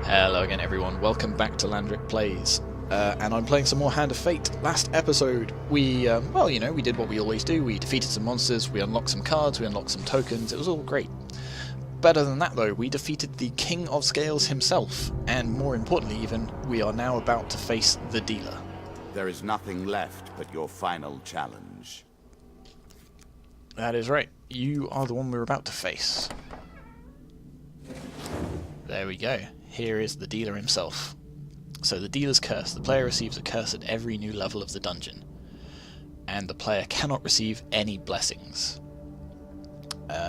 Hello again everyone, welcome back to Landric Plays, and I'm playing some more Hand of Fate. Last episode we, we did what we always do, we defeated some monsters, we unlocked some cards, we unlocked some tokens, it was all great. Better than that though, we defeated the King of Scales himself, and more importantly even, we are now about to face the dealer. There is nothing left but your final challenge. That is right, you are the one we're about to face. There we go. Here is the dealer himself. So the dealer's curse. The player receives a curse at every new level of the dungeon. And the player cannot receive any blessings.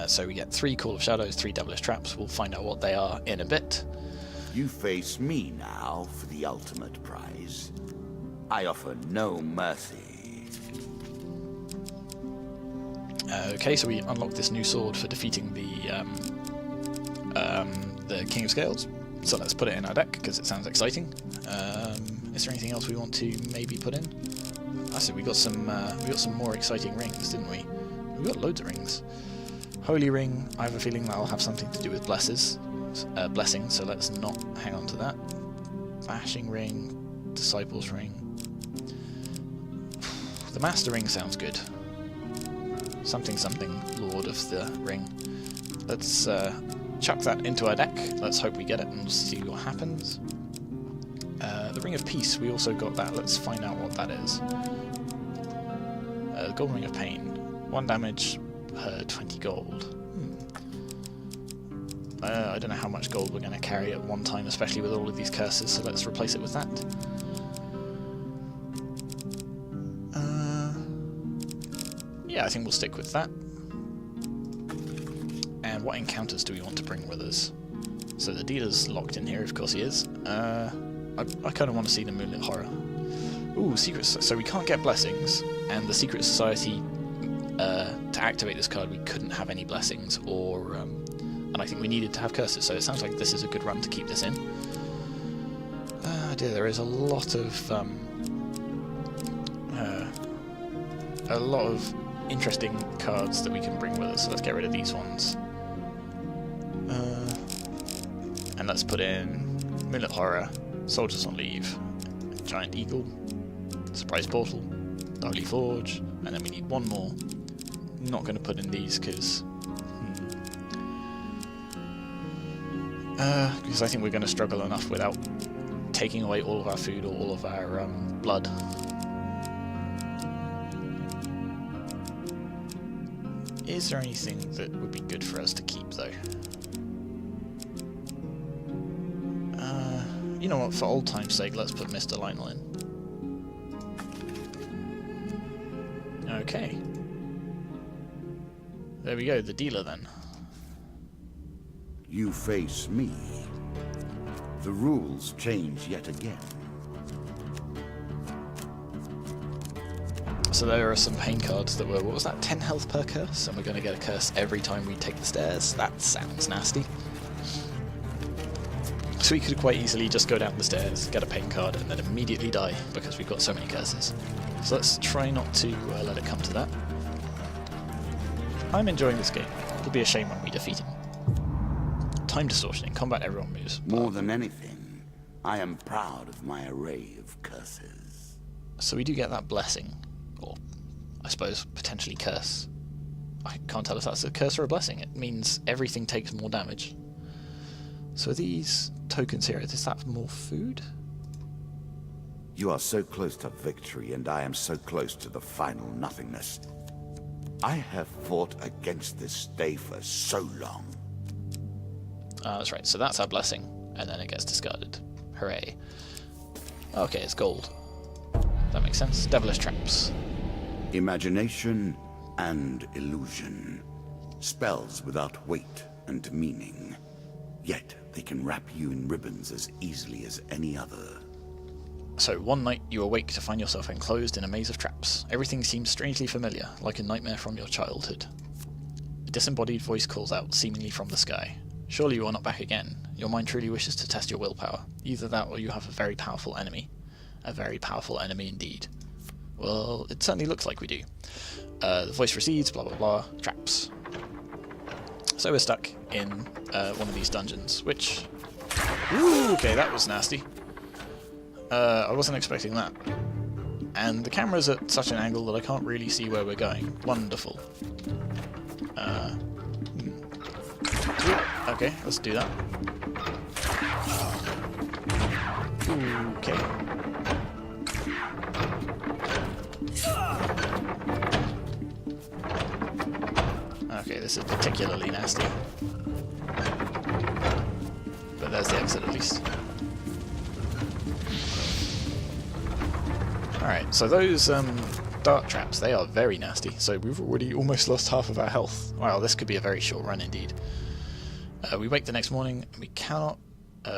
So we get 3 Call of Shadows, 3 Devilish Traps. We'll find out what they are in a bit. You face me now for the ultimate prize. I offer no mercy. Okay, so we unlock this new sword for defeating the King of Scales. So let's put it in our deck because it sounds exciting. Is there anything else we want to maybe put in? I said we got some more exciting rings, didn't we? We got loads of rings. Holy ring. I have a feeling that'll have something to do with blessings. So let's not hang on to that. Bashing ring, disciples ring. The master ring sounds good. Something Lord of the ring. Let's chuck that into our deck. Let's hope we get it and we'll see what happens. The Ring of Peace, we also got that. Let's find out what that is. The Golden Ring of Pain. 1 damage per 20 gold. I don't know how much gold we're going to carry at one time, especially with all of these curses, so let's replace it with that. Yeah, I think we'll stick with that. And what encounters do we want to bring with us? So the dealer's locked in here, of course he is. I kind of want to see the Moonlit Horror. Ooh, secrets. So we can't get blessings, and the Secret Society, to activate this card we couldn't have any blessings, or and I think we needed to have curses, so it sounds like this is a good run to keep this in. Dear, there is a lot of interesting cards that we can bring with us, so let's get rid of these ones. And let's put in Moonlit Horror, Soldiers on Leave, Giant Eagle, Surprise Portal, the Holy Forge, and then we need one more. Not going to put in these because I think we're going to struggle enough without taking away all of our food or all of our blood. Is there anything that would be good for us to keep though? You know what, for old time's sake, let's put Mr. Lionel in. Okay. There we go, the dealer then. You face me. The rules change yet again. So there are some pain cards that were, what was that, 10 health per curse? And we're going to get a curse every time we take the stairs. That sounds nasty. So we could quite easily just go down the stairs, get a pain card, and then immediately die because we've got so many curses. So let's try not to let it come to that. I'm enjoying this game. It'll be a shame when we defeat him. Time distortion. In combat, everyone moves. More than anything, I am proud of my array of curses. So we do get that blessing, or I suppose potentially curse. I can't tell if that's a curse or a blessing. It means everything takes more damage. So these tokens here, is that more food? You are so close to victory, and I am so close to the final nothingness. I have fought against this day for so long. That's right, so that's our blessing, and then it gets discarded. Hooray. Okay, it's gold. That makes sense. Devilish Traps. Imagination and illusion. Spells without weight and meaning. Yet they can wrap you in ribbons as easily as any other. So one night you awake to find yourself enclosed in a maze of traps. Everything seems strangely familiar, like a nightmare from your childhood. A disembodied voice calls out, seemingly from the sky. Surely you are not back again. Your mind truly wishes to test your willpower. Either that or you have a very powerful enemy. A very powerful enemy indeed. Well, it certainly looks like we do. The voice recedes, blah blah blah, traps. So we're stuck in one of these dungeons, which Ooh, okay, that was nasty. I wasn't expecting that. And the camera's at such an angle that I can't really see where we're going. Wonderful. Okay, let's do that. Okay. Okay, this is particularly nasty. But there's the exit at least. Alright, so those dart traps, they are very nasty. So we've already almost lost half of our health. Wow, this could be a very short run indeed. We wake the next morning and we cannot...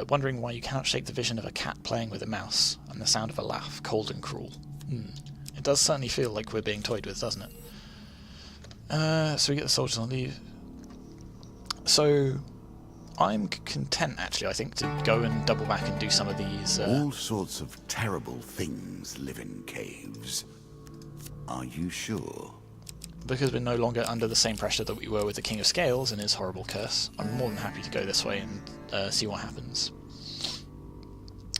wondering why you cannot shake the vision of a cat playing with a mouse and the sound of a laugh, cold and cruel. It does certainly feel like we're being toyed with, doesn't it? So we get the soldiers on leave. So I'm content, actually, I think, to go and double back and do some of these... All sorts of terrible things live in caves. Are you sure? Because we're no longer under the same pressure that we were with the King of Scales and his horrible curse, I'm more than happy to go this way and see what happens.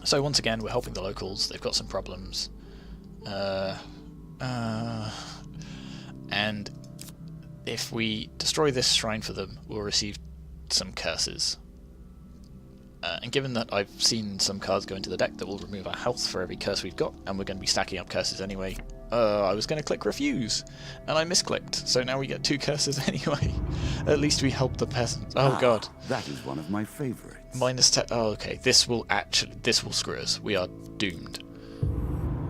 So once again, we're helping the locals. They've got some problems. And if we destroy this shrine for them, we'll receive some curses. And given that I've seen some cards go into the deck that will remove our health for every curse we've got, and we're going to be stacking up curses anyway, I was going to click refuse, and I misclicked, so now we get 2 curses anyway. At least we help the peasants. Oh god. That is one of my favorites. -10. Oh, okay. This will screw us. We are doomed.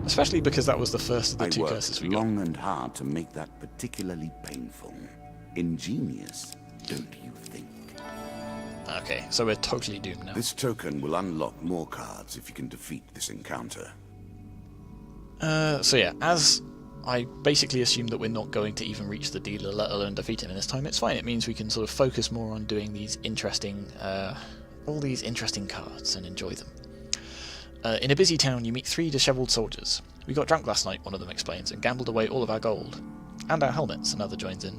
Especially because that was the first of the 2 curses we got. long and hard to make that particularly painful. Ingenious, don't you think? Okay, so we're totally doomed now. This token will unlock more cards if you can defeat this encounter. So yeah, as I basically assume that we're not going to even reach the dealer, let alone defeat him in this time, it's fine. It means we can sort of focus more on doing these interesting, all these interesting cards and enjoy them. In a busy town, you meet 3 dishevelled soldiers. We got drunk last night, one of them explains, and gambled away all of our gold. And our helmets, another joins in.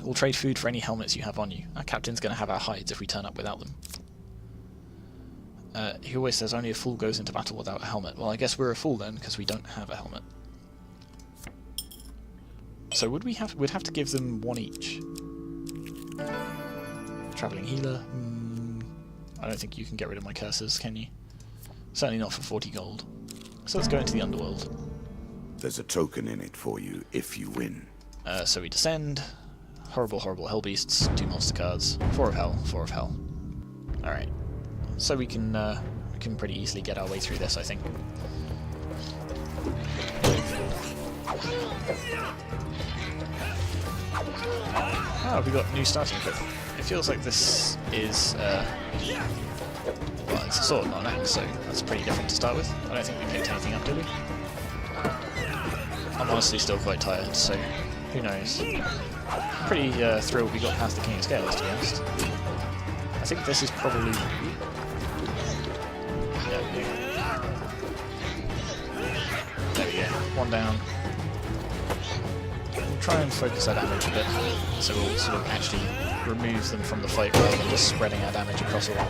We'll trade food for any helmets you have on you. Our captain's going to have our hides if we turn up without them. He always says only a fool goes into battle without a helmet. Well, I guess we're a fool then, because we don't have a helmet. So we'd have to give them 1 each. Travelling healer. I don't think you can get rid of my curses, can you? Certainly not for 40 gold. So let's go into the underworld. There's a token in it for you if you win. So we descend. Horrible, horrible hell beasts. 2 monster cards. 4 of hell. 4 of hell. Alright. So we can pretty easily get our way through this, I think. Oh, we got new starting equipment. It feels like this is, well, it's a sword, not an axe, so that's pretty different to start with. I don't think we picked anything up, did we? I'm honestly still quite tired, so who knows. Pretty thrilled we got past the King of Scales, to be honest. I think this is probably... There we go. 1 down. We'll try and focus our damage a bit, so we'll sort of actually remove them from the fight rather than just spreading our damage across a lot.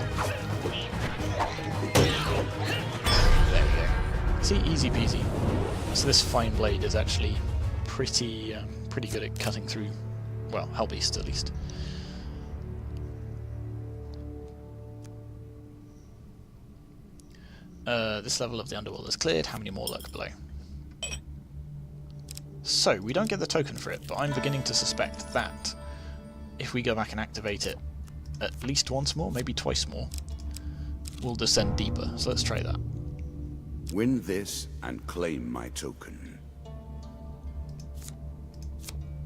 There we go. See, easy peasy. So this fine blade is actually pretty good at cutting through, well, hell beasts at least. This level of the underworld is cleared. How many more lurk below? So, we don't get the token for it, but I'm beginning to suspect that if we go back and activate it at least once more, maybe twice more, we'll descend deeper. So let's try that. Win this and claim my token.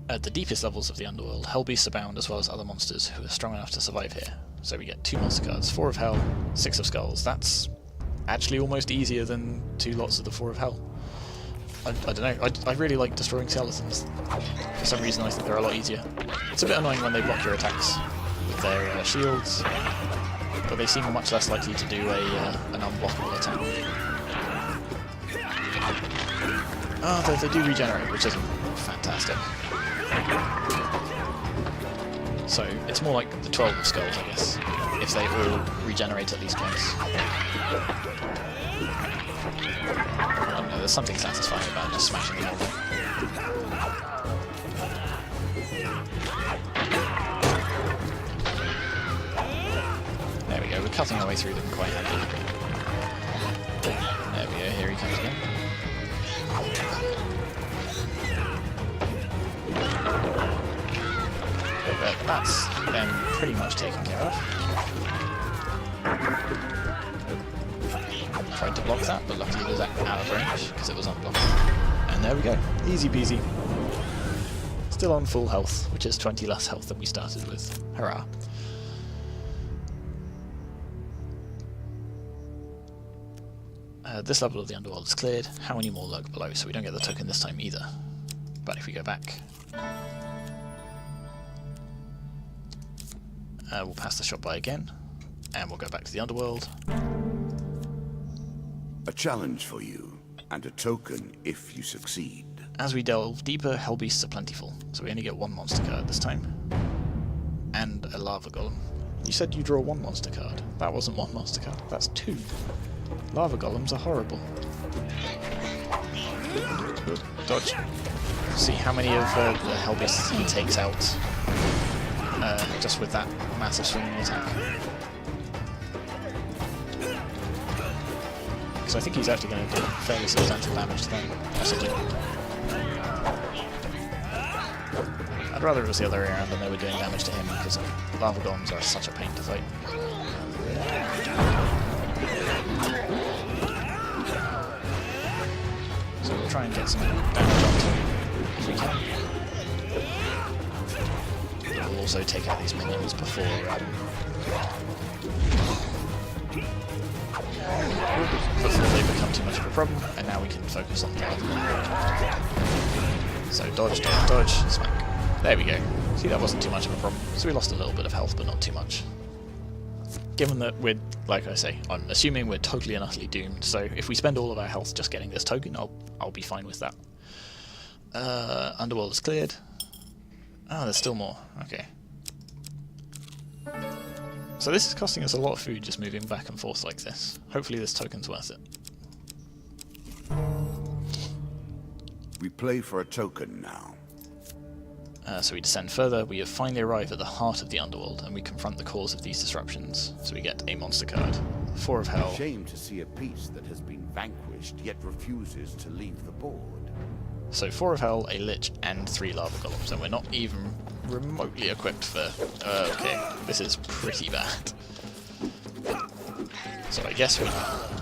At the deepest levels of the underworld, hell beasts abound as well as other monsters who are strong enough to survive here. So we get 2 monster cards, 4 of hell, 6 of skulls. That's actually almost easier than 2 lots of the 4 of hell. I don't know, I really like destroying skeletons. For some reason I think they're a lot easier. It's a bit annoying when they block your attacks with their shields, but they seem much less likely to do an unblockable attack. Oh, they do regenerate, which isn't fantastic. So it's more like the 12 of skulls, I guess. if they all regenerate at least once. I don't know, there's something satisfying about just smashing them all. There we go, we're cutting our way through them quite handily. There we go, here he comes again. But that's them pretty much taken care of. Tried to block that, but luckily it was out of range because it was unblocked. And there we go, easy peasy. Still on full health, which is 20 less health than we started with. Hurrah. This level of the underworld is cleared. How many more lurk below? So we don't get the token this time either. But if we go back, we'll pass the shop by again, and we'll go back to the underworld. A challenge for you, and a token if you succeed. As we delve deeper, hell beasts are plentiful, so we only get one monster card this time. And a lava golem. You said you draw one monster card. That wasn't one monster card, that's two. Lava golems are horrible. Dodge. See how many of the hell beasts he takes out just with that massive swinging attack. So I think he's actually going to do fairly substantial damage to them, possibly. I'd rather it was the other way around and they were doing damage to him, because lava golems are such a pain to fight. So we'll try and get some damage onto him if we can. We'll also take out these minions before they become too much of a problem, and now we can focus on the lava. So dodge, dodge, dodge, smack. There we go. See, that wasn't too much of a problem. So we lost a little bit of health, but not too much. Given that we're, like I say, I'm assuming we're totally and utterly doomed, so if we spend all of our health just getting this token, I'll be fine with that. Underworld is cleared. Ah, there's still more. Okay. So this is costing us a lot of food just moving back and forth like this. Hopefully this token's worth it. We play for a token now. So we descend further, we have finally arrived at the heart of the underworld, and we confront the cause of these disruptions. So we get a monster card. 4 of Hell. Shame to see a piece that has been vanquished, yet refuses to leave the board. So 4 of Hell, a Lich, and 3 Lava Golems, and we're not even remotely equipped for... okay, this is pretty bad. So I guess we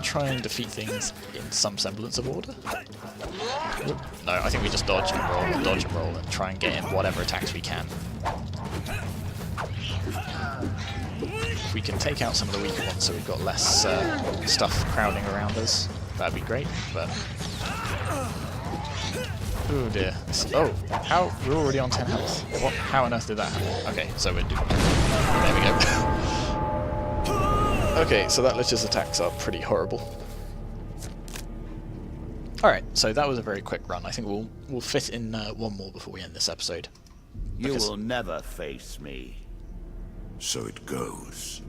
try and defeat things in some semblance of order. No, I think we just dodge and roll, and try and get in whatever attacks we can. If we can take out some of the weaker ones so we've got less stuff crowding around us, that'd be great, but... Oh dear. Oh, how? We're already on 10 health. What? How on earth did that happen? Okay, so we're doomed. There we go. Okay, so that Lich's attacks are pretty horrible. Alright, so that was a very quick run. I think we'll fit in one more before we end this episode. You will never face me. So it goes.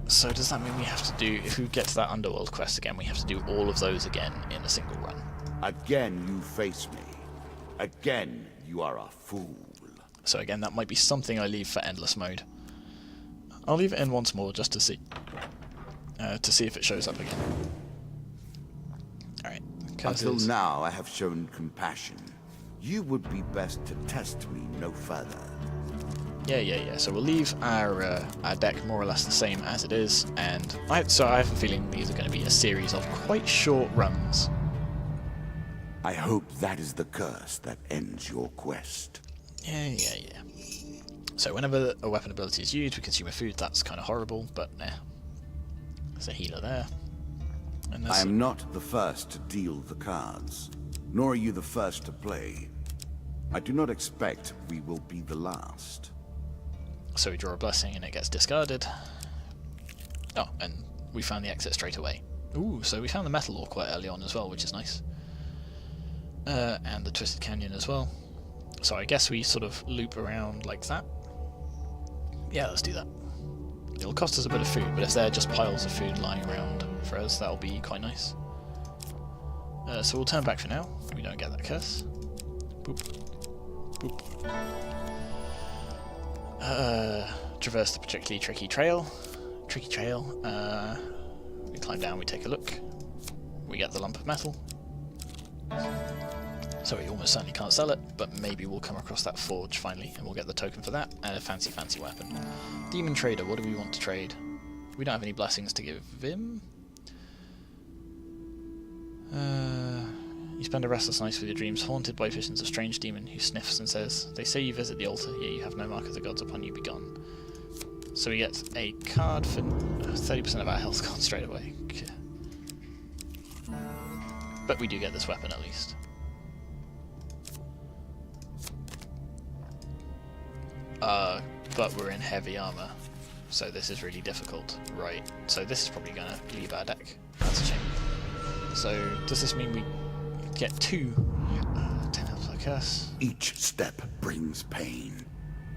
So does that mean we have to do, if we get to that Underworld quest again, we have to do all of those again in a single run? Again you face me. Again you are a fool. So again, that might be something I leave for endless mode. I'll leave it in once more just to see if it shows up again. Alright. Until now I have shown compassion. You would be best to test me no further. Yeah. So we'll leave our deck more or less the same as it is, and I have a feeling these are going to be a series of quite short runs. I hope that is the curse that ends your quest. Yeah. So whenever a weapon ability is used, we consume a food. That's kind of horrible, but nah. There's a healer there. And I am not the first to deal the cards, nor are you the first to play. I do not expect we will be the last. So we draw a blessing and it gets discarded. Oh, and we found the exit straight away. Ooh, so we found the metal ore quite early on as well, which is nice. And the Twisted Canyon as well. So I guess we sort of loop around like that. Yeah, let's do that. It'll cost us a bit of food, but if they're just piles of food lying around for us, that'll be quite nice. So we'll turn back for now. We don't get that curse. Boop. Boop. Traverse the particularly tricky trail. We climb down, we take a look. We get the lump of metal. So we almost certainly can't sell it, but maybe we'll come across that forge finally, and we'll get the token for that, and a fancy weapon. Demon Trader, what do we want to trade? We don't have any blessings to give him. You spend a restless night with your dreams, haunted by visions of strange demon who sniffs and says, "They say you visit the altar, yet you have no mark of the gods upon you, be gone." So we get a card for 30% of our health gone straight away. But we do get this weapon at least. But we're in heavy armor, so this is really difficult. Right, so this is probably going to leave our deck. That's a shame. So does this mean we get 2 10 health per curse? Each step brings pain,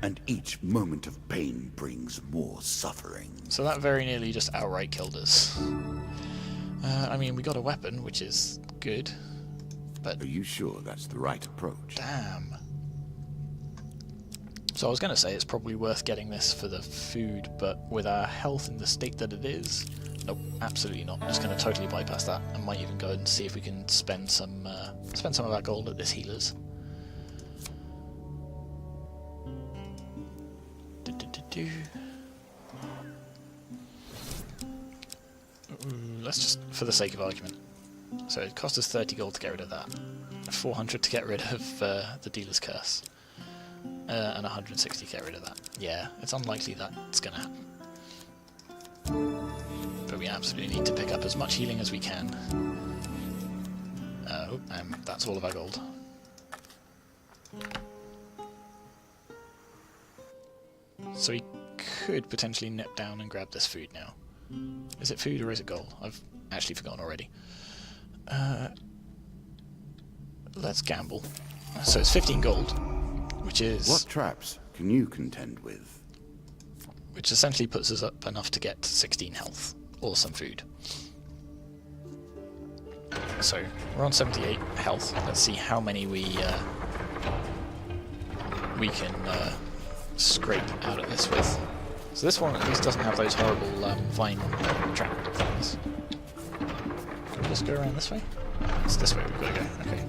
and each moment of pain brings more suffering. So that very nearly just outright killed us. I mean, we got a weapon, which is good, but... Are you sure that's the right approach? Damn. So I was going to say it's probably worth getting this for the food, but with our health in the state that it is, nope, absolutely not. I'm just going to totally bypass that, and might even go and see if we can spend some of our gold at this healer's. Let's just, for the sake of argument. So it cost us 30 gold to get rid of that, 400 to get rid of the dealer's curse, and 160 to get rid of that. Yeah, it's unlikely that's going to happen. But we absolutely need to pick up as much healing as we can. That's all of our gold. So we could potentially nip down and grab this food now. Is it food or is it gold? I've actually forgotten already. Let's gamble. So it's 15 gold, which is... What traps can you contend with? Which essentially puts us up enough to get 16 health, or some food. So we're on 78 health. Let's see how many we can scrape out of this with. So this one at least doesn't have those horrible vine trap things. Can we just go around this way? It's this way we've got to go. Okay.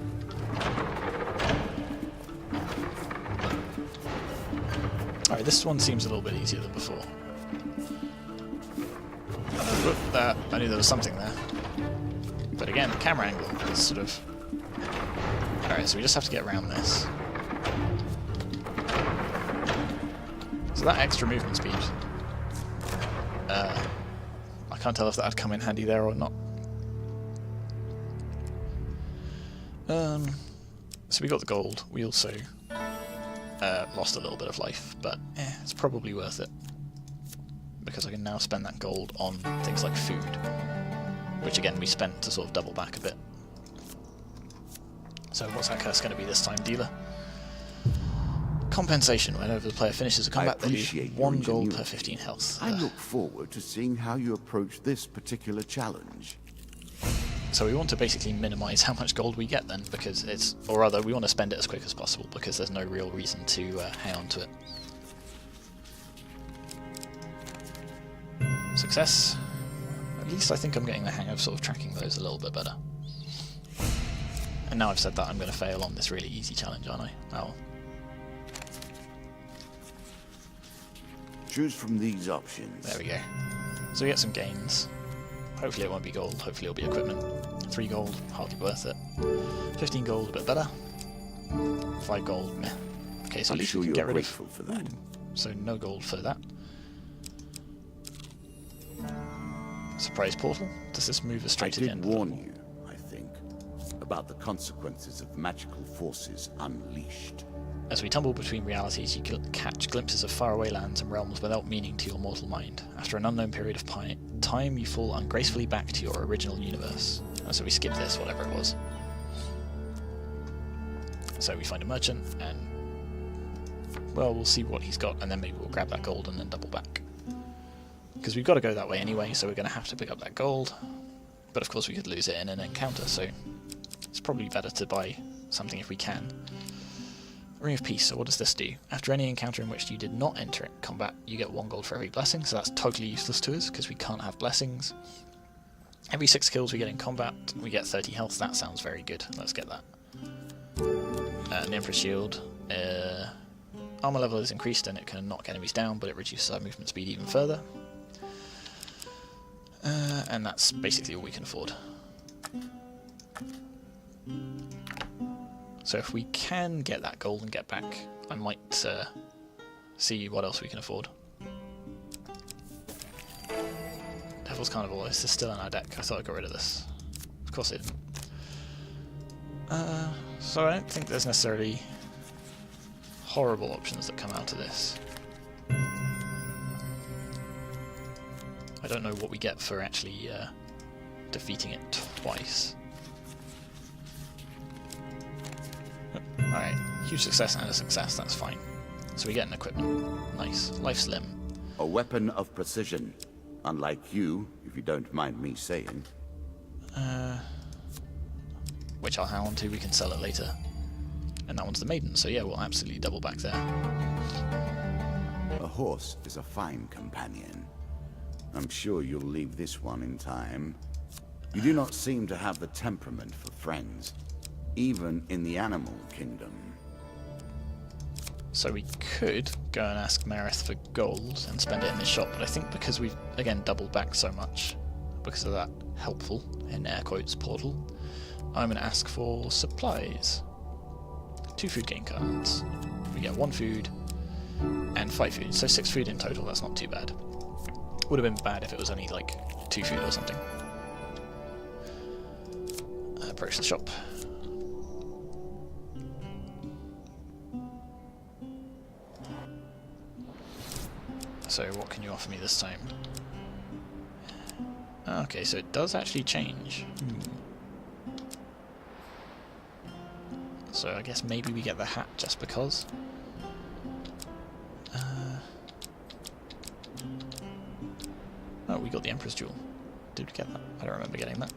Alright, this one seems a little bit easier than before. I knew there was something there. But again, the camera angle is sort of... Alright, so we just have to get around this. So that extra movement speed... I can't tell if that would come in handy there or not. So we got the gold. We also lost a little bit of life, but it's probably worth it. Because I can now spend that gold on things like food. Which again, we spent to sort of double back a bit. So what's that curse going to be this time, dealer? Compensation. Whenever the player finishes a combat, they lose 1 gold per 15 health. I look forward to seeing how you approach this particular challenge. So we want to basically minimise how much gold we get then, because it's... Or rather, we want to spend it as quick as possible, because there's no real reason to hang on to it. Success. At least I think I'm getting the hang of sort of tracking those a little bit better. And now I've said that, I'm going to fail on this really easy challenge, aren't I? Oh. Choose from these options. There we go. So we get some gains. Hopefully it won't be gold, hopefully it'll be equipment. 3 gold, hardly worth it. 15 gold, a bit better. 5 gold, meh. Okay, so at least we can get rid of... for that. So no gold for that. Surprise portal? Does this move us straight to the end? I did warn you, I think, about the consequences of magical forces unleashed. As we tumble between realities, you catch glimpses of faraway lands and realms without meaning to your mortal mind. After an unknown period of time, you fall ungracefully back to your original universe. And so we skip this, whatever it was. So we find a merchant, and well, we'll see what he's got, and then maybe we'll grab that gold and then double back. Because we've got to go that way anyway, so we're going to have to pick up that gold. But of course we could lose it in an encounter, so it's probably better to buy something if we can. Ring of Peace, so what does this do? After any encounter in which you did not enter combat, you get 1 gold for every blessing, so that's totally useless to us, because we can't have blessings. Every 6 kills we get in combat, we get 30 health. That sounds very good. Let's get that. An Emperor's Shield. Armor level is increased and it can knock enemies down, but it reduces our movement speed even further. And that's basically all we can afford. So if we can get that gold and get back, I might see what else we can afford. Devil's Carnival, is this still in our deck? I thought I got rid of this. Of course I didn't. So I don't think there's necessarily horrible options that come out of this. I don't know what we get for actually defeating it twice. Alright, huge success and a success, that's fine. So we get an equipment. Nice. Life's Limb. A weapon of precision. Unlike you, if you don't mind me saying. Which I'll hang on to, we can sell it later. And that one's the Maiden, so yeah, we'll absolutely double back there. A horse is a fine companion. I'm sure you'll leave this one in time. You do not seem to have the temperament for friends, even in the animal kingdom. So we could go and ask Marith for gold and spend it in the shop, but I think because we've, again, doubled back so much, because of that helpful, in air quotes, portal, I'm going to ask for supplies. 2 food gain cards. We get 1 food and 5 food, so 6 food in total, that's not too bad. Would have been bad if it was only like 2 food or something. Approach the shop. So what can you offer me this time? Okay, so it does actually change. So I guess maybe we get the hat just because. Oh, we got the Emperor's Jewel. Did we get that? I don't remember getting that.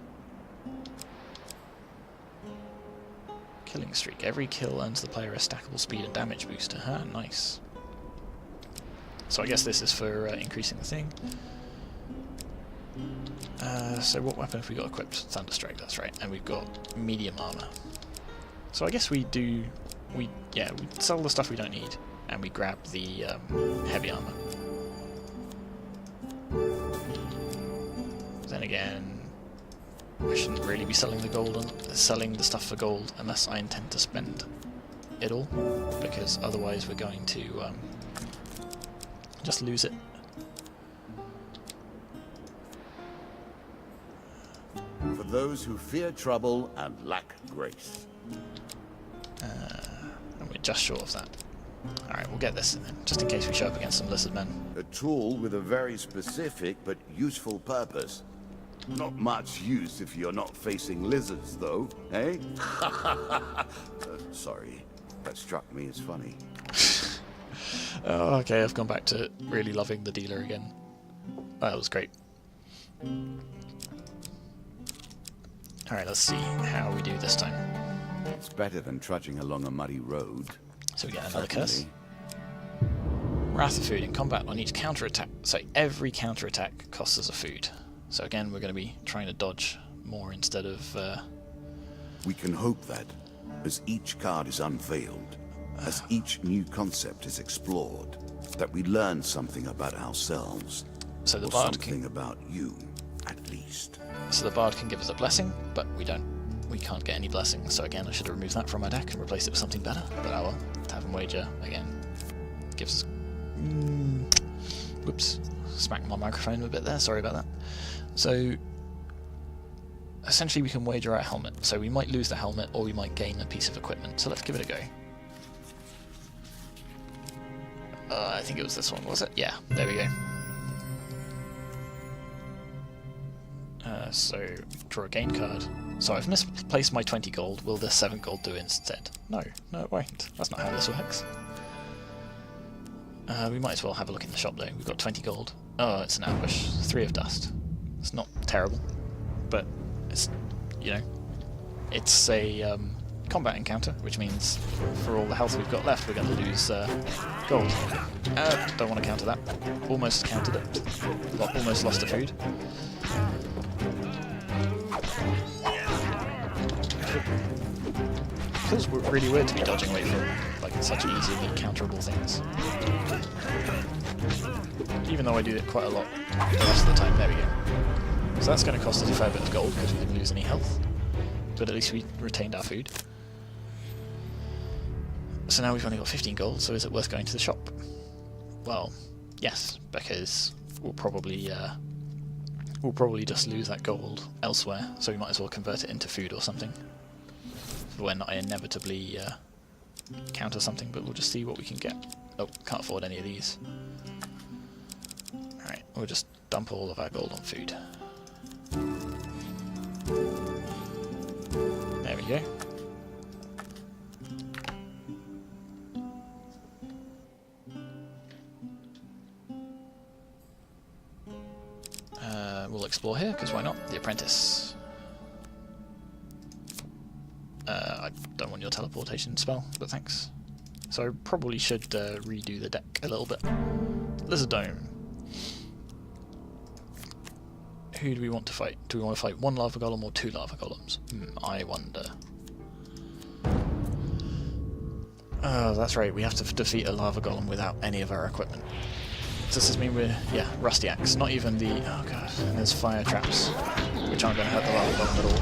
Killing Streak. Every kill earns the player a stackable speed and damage booster. Ah, nice. So I guess this is for increasing the thing. So what weapon have we got equipped? Thunderstrike, that's right. And we've got medium armor. So I guess we sell the stuff we don't need, and we grab the heavy armor. Then again, I shouldn't really be selling the stuff for gold unless I intend to spend it all, because otherwise we're going to just lose it. For those who fear trouble and lack grace. And we're just short of that. Alright, we'll get this in then, just in case we show up against some lizard men. A tool with a very specific but useful purpose. Not much use if you're not facing lizards, though, eh? Sorry, that struck me as funny. Oh, okay, I've gone back to really loving the dealer again. That was great. Alright, let's see how we do this time. It's better than trudging along a muddy road. So we get another curse. Wrath of Food. In combat, on each counter-attack, so every counter-attack costs us a food. So again, we're going to be trying to dodge more instead of... We can hope that, as each card is unveiled, as each new concept is explored, that we learn something about ourselves. So the or bard something about you, at least. So the bard can give us a blessing, but we can't get any blessings. So again, I should have removed that from my deck and replaced it with something better. But oh well. Tavern Wager, again, gives us... Whoops. Smacked my microphone a bit there, sorry about that. So, essentially we can wager our helmet. So we might lose the helmet, or we might gain a piece of equipment. So let's give it a go. I think it was this one, was it? Yeah, there we go. So, draw a gain card. So I've misplaced my 20 gold. Will the 7 gold do instead? No, it won't. That's not how this works. We might as well have a look in the shop though. We've got 20 gold. Oh, it's an ambush. 3 of dust. It's not terrible, but it's, you know, it's a combat encounter, which means for all the health we've got left, we're going to lose gold. Don't want to counter that. Almost countered it. Almost lost the food. Feels really weird to be dodging away from like such easily counterable things. Even though I do it quite a lot the rest of the time. There we go. So that's going to cost us a fair bit of gold because we didn't lose any health. But at least we retained our food. So now we've only got 15 gold, so is it worth going to the shop? Well, yes, because we'll probably just lose that gold elsewhere, so we might as well convert it into food or something. When I inevitably counter something, but we'll just see what we can get. Oh, can't afford any of these. Alright, we'll just dump all of our gold on food. There we go. We'll explore here, because why not? The Apprentice. I don't want your teleportation spell, but thanks. So I probably should redo the deck a little bit. Lizard Dome. Who do we want to fight? Do we want to fight 1 lava golem or 2 lava golems? I wonder. Oh, that's right, we have to defeat a lava golem without any of our equipment. Does this mean we're... yeah, Rusty Axe. Not even the... oh god, and there's fire traps, which aren't going to hurt the lava golem at all.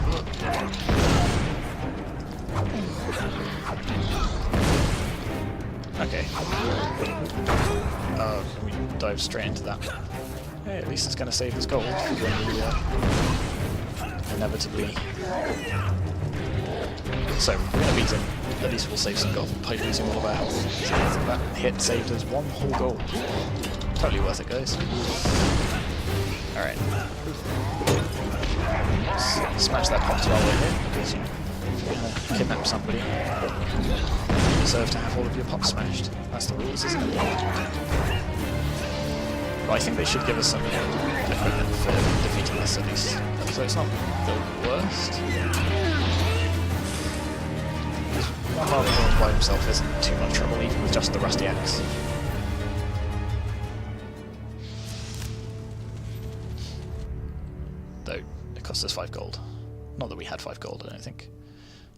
Okay. Oh, we dive straight into that. Hey, at least it's going to save us gold when we inevitably... so, we're going to beat him. At least we'll save some gold by losing all of our health. So that hit saved us 1 whole gold. Totally worth it, guys. Alright. Smash that box while we're here, because, you know, if you're going to kidnap somebody, you deserve to have all of your pops smashed. That's the rules, isn't it? Well, I think they should give us some equipment for defeating this, at least. So it's not the worst. 1 lava golem by himself isn't too much trouble, even with just the Rusty Axe. Though, it cost us 5 gold. Not that we had 5 gold, I don't think.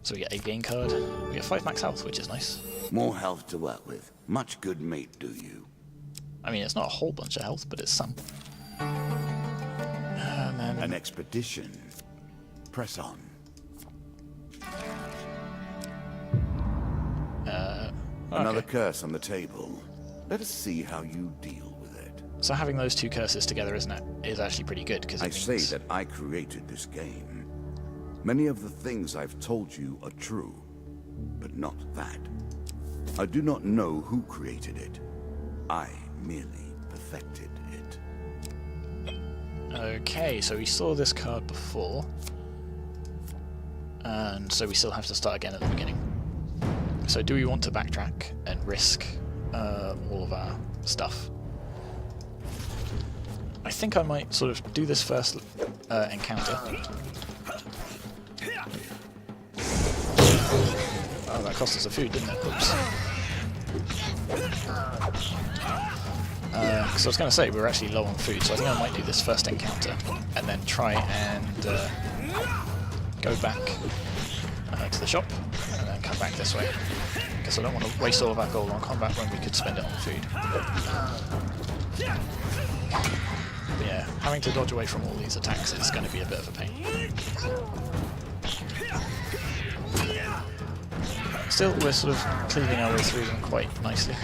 So we get a gain card. We get 5 max health, which is nice. More health to work with. Much good mate, do you? I mean, it's not a whole bunch of health, but it's some. An expedition. Press on. Another curse on the table. Let us see how you deal with it. So having those 2 curses together, isn't it, is actually pretty good, because I say that I created this game. Many of the things I've told you are true, but not that. I do not know who created it. I merely perfected it. Okay, so we saw this card before, and so we still have to start again at the beginning. So do we want to backtrack and risk all of our stuff? I think I might sort of do this first encounter. Oh, that cost us a food, didn't it? Oops. Because I was going to say, we were actually low on food, so I think I might do this first encounter, and then try and go back to the shop, and then come back this way. Because I don't want to waste all of our gold on combat when we could spend it on food. But yeah, having to dodge away from all these attacks is going to be a bit of a pain. Still, we're sort of cleaving our way through them quite nicely.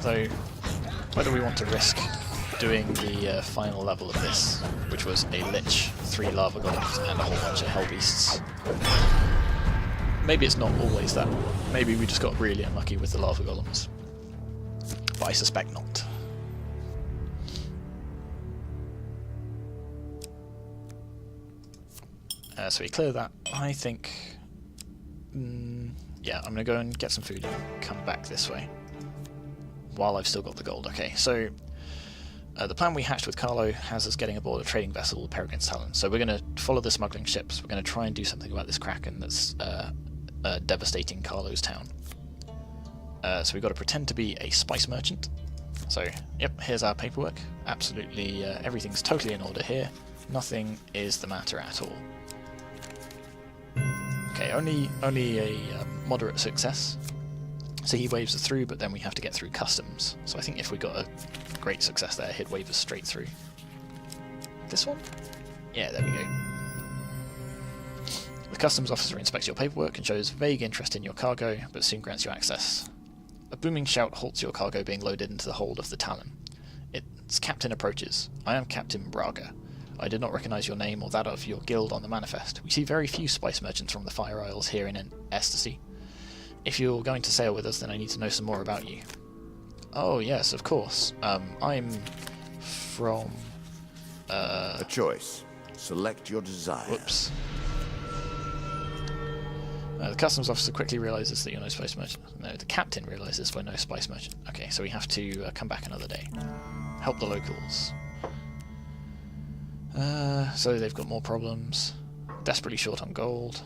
Though, whether we want to risk doing the final level of this, which was a Lich, 3 lava golems, and a whole bunch of hell beasts. Maybe it's not always that. Maybe we just got really unlucky with the lava golems. But I suspect not. So we clear that. I think... yeah, I'm going to go and get some food and come back this way. while I've still got the gold. Okay, so the plan we hatched with Carlo has us getting aboard a trading vessel, Peregrine's Talon. So we're going to follow the smuggling ships. We're going to try and do something about this Kraken that's devastating Carlo's town. So we've got to pretend to be a spice merchant. So, yep, here's our paperwork. Absolutely, everything's totally in order here. Nothing is the matter at all. Okay, only a moderate success. So he waves us through, but then we have to get through customs. So I think if we got a great success there, he'd wave us straight through. This one? Yeah, there we go. The customs officer inspects your paperwork and shows vague interest in your cargo, but soon grants you access. A booming shout halts your cargo being loaded into the hold of the Talon. Its captain approaches. I am Captain Braga. I did not recognise your name or that of your guild on the manifest. We see very few spice merchants from the Fire Isles here in Ecstasy. If you're going to sail with us, then I need to know some more about you. Oh yes, of course. I'm from... A choice. Select your desire. Whoops. The customs officer quickly realises that you're no spice merchant. No, the captain realises we're no spice merchant. Okay, so we have to come back another day. Help the locals. So they've got more problems. Desperately short on gold.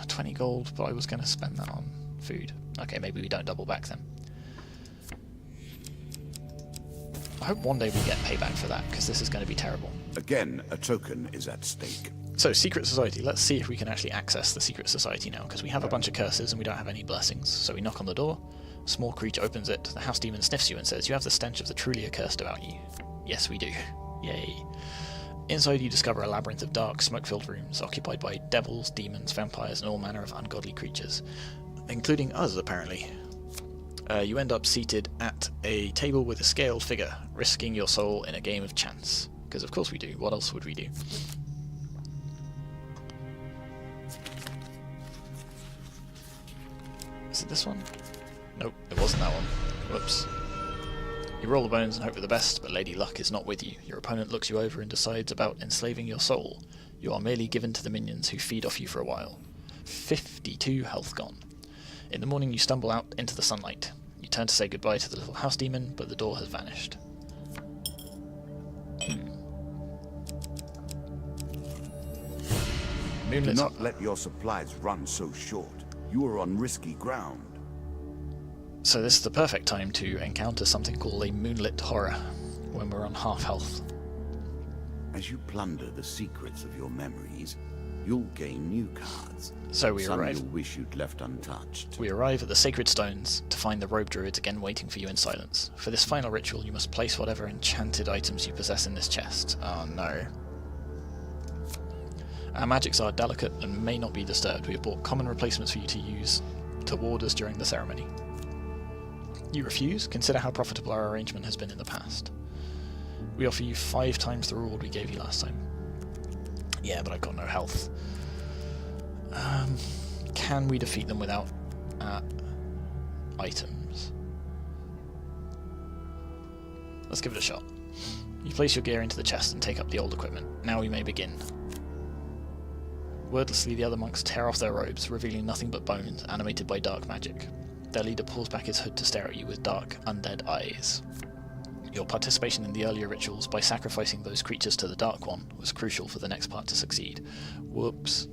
20 gold, but I was going to spend that on food. Okay, maybe we don't double back then. I hope one day we get payback for that, because this is going to be terrible. Again, a token is at stake. So, Secret Society. Let's see if we can actually access the Secret Society now, because we have a bunch of curses and we don't have any blessings. So we knock on the door, a small creature opens it, the house demon sniffs you and says, "You have the stench of the truly accursed about you." Yes, we do. Yay. Inside you discover a labyrinth of dark, smoke-filled rooms, occupied by devils, demons, vampires, and all manner of ungodly creatures. Including us, apparently. You end up seated at a table with a scaled figure, risking your soul in a game of chance. Because of course we do. What else would we do? Is it this one? Nope, it wasn't that one. Whoops. You roll the bones and hope for the best, but Lady Luck is not with you. Your opponent looks you over and decides about enslaving your soul. You are merely given to the minions who feed off you for a while. 52 health gone. In the morning you stumble out into the sunlight. You turn to say goodbye to the little house demon, but the door has vanished. Do not let your supplies run so short. You are on risky ground. So this is the perfect time to encounter something called a moonlit horror, when we're on half health. As you plunder the secrets of your memories, you'll gain new cards. So we Some arrive. you'll wish you'd left untouched. We arrive at the sacred stones to find the robe druids again waiting for you in silence. For this final ritual, you must place whatever enchanted items you possess in this chest. Oh no. Our magics are delicate and may not be disturbed. We have bought common replacements for you to use to ward us during the ceremony. You refuse? Consider how profitable our arrangement has been in the past. We offer you 5 times the reward we gave you last time. Yeah, but I've got no health. Can we defeat them without items? Let's give it a shot. You place your gear into the chest and take up the old equipment. Now we may begin. Wordlessly, the other monks tear off their robes, revealing nothing but bones, animated by dark magic. Their leader pulls back his hood to stare at you with dark, undead eyes. Your participation in the earlier rituals, by sacrificing those creatures to the Dark One, was crucial for the next part to succeed. Whoops.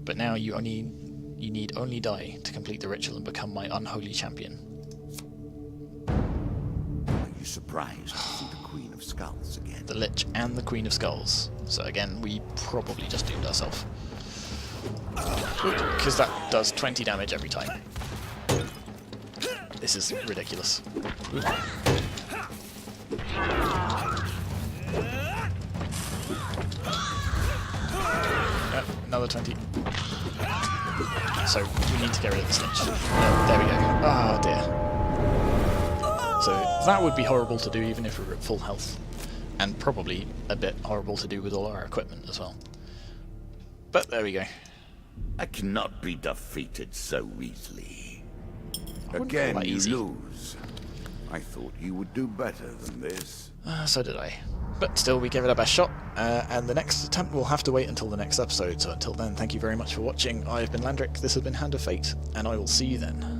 But now you need only die to complete the ritual and become my unholy champion. Are you surprised to see the Queen of Skulls again? The Lich and the Queen of Skulls. So again, we probably just doomed ourselves. Because that does 20 damage every time. This is ridiculous. Another 20. So we need to get rid of this Lich. There we go. Oh dear. So that would be horrible to do even if we were at full health. And probably a bit horrible to do with all our equipment as well. But there we go. I cannot be defeated so easily. wouldn't Again, call that you easy. lose. I thought you would do better than this. So did I. But still, we gave it our best shot, and the next attempt will have to wait until the next episode. So until then, thank you very much for watching. I've been Landric, this has been Hand of Fate, and I will see you then.